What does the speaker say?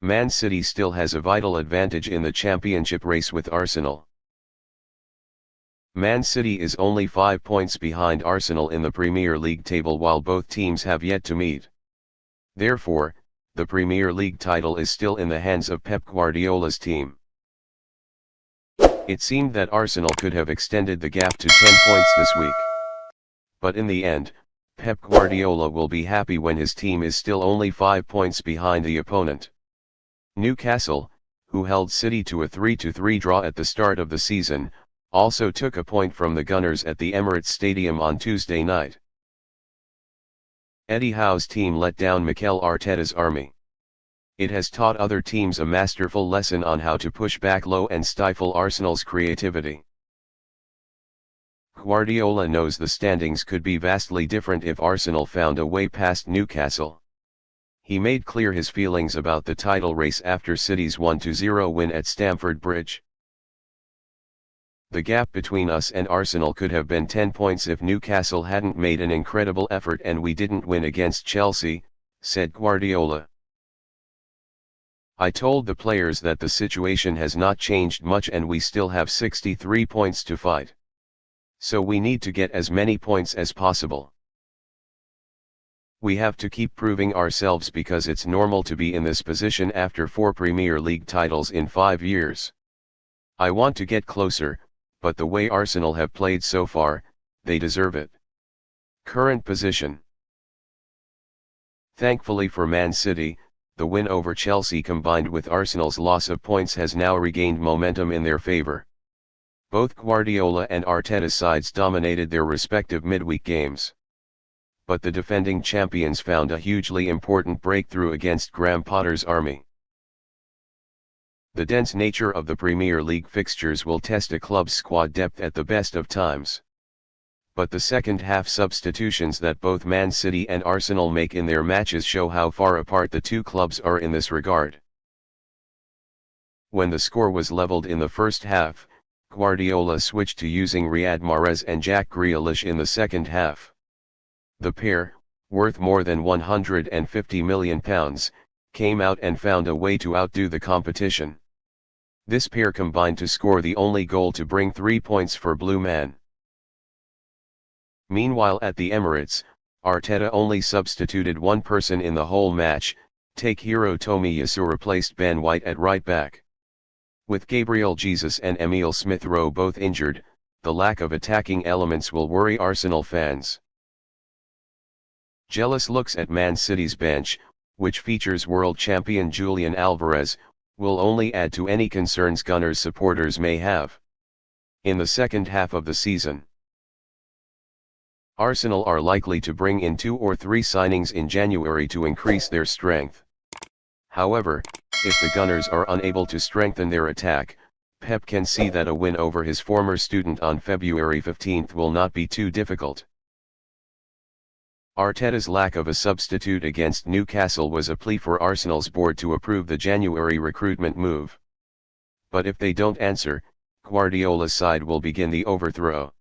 Man City still has a vital advantage in the championship race with Arsenal. Man City is only 5 points behind Arsenal in the Premier League table while both teams have yet to meet. Therefore, the Premier League title is still in the hands of Pep Guardiola's team. It seemed that Arsenal could have extended the gap to 10 points this week. But in the end, Pep Guardiola will be happy when his team is still only 5 points behind the opponent. Newcastle, who held City to a 3-3 draw at the start of the season, also took a point from the Gunners at the Emirates Stadium on Tuesday night. Eddie Howe's team let down Mikel Arteta's army. It has taught other teams a masterful lesson on how to push back low and stifle Arsenal's creativity. Guardiola knows the standings could be vastly different if Arsenal found a way past Newcastle. He made clear his feelings about the title race after City's 1-0 win at Stamford Bridge. The gap between us and Arsenal could have been 10 points if Newcastle hadn't made an incredible effort and we didn't win against Chelsea, said Guardiola. I told the players that the situation has not changed much and we still have 63 points to fight. So we need to get as many points as possible. We have to keep proving ourselves because it's normal to be in this position after 4 Premier League titles in 5 years. I want to get closer, but the way Arsenal have played so far, they deserve it. Current position. Thankfully for Man City, the win over Chelsea combined with Arsenal's loss of points has now regained momentum in their favour. Both Guardiola and Arteta's sides dominated their respective midweek games. But the defending champions found a hugely important breakthrough against Graham Potter's army. The dense nature of the Premier League fixtures will test a club's squad depth at the best of times. But the second-half substitutions that both Man City and Arsenal make in their matches show how far apart the two clubs are in this regard. When the score was levelled in the first half, Guardiola switched to using Riyad Mahrez and Jack Grealish in the second half. The pair, worth more than £150 million, came out and found a way to outdo the competition. This pair combined to score the only goal to bring 3 points for Blue Man. Meanwhile at the Emirates, Arteta only substituted one person in the whole match. Takehiro Tomiyasu replaced Ben White at right back. With Gabriel Jesus and Emile Smith-Rowe both injured, the lack of attacking elements will worry Arsenal fans. Jealous looks at Man City's bench, which features world champion Julian Alvarez, will only add to any concerns Gunners supporters may have. In the second half of the season, Arsenal are likely to bring in 2 or 3 signings in January to increase their strength. However, if the Gunners are unable to strengthen their attack, Pep can see that a win over his former student on February 15 will not be too difficult. Arteta's lack of a substitute against Newcastle was a plea for Arsenal's board to approve the January recruitment move. But if they don't answer, Guardiola's side will begin the overthrow.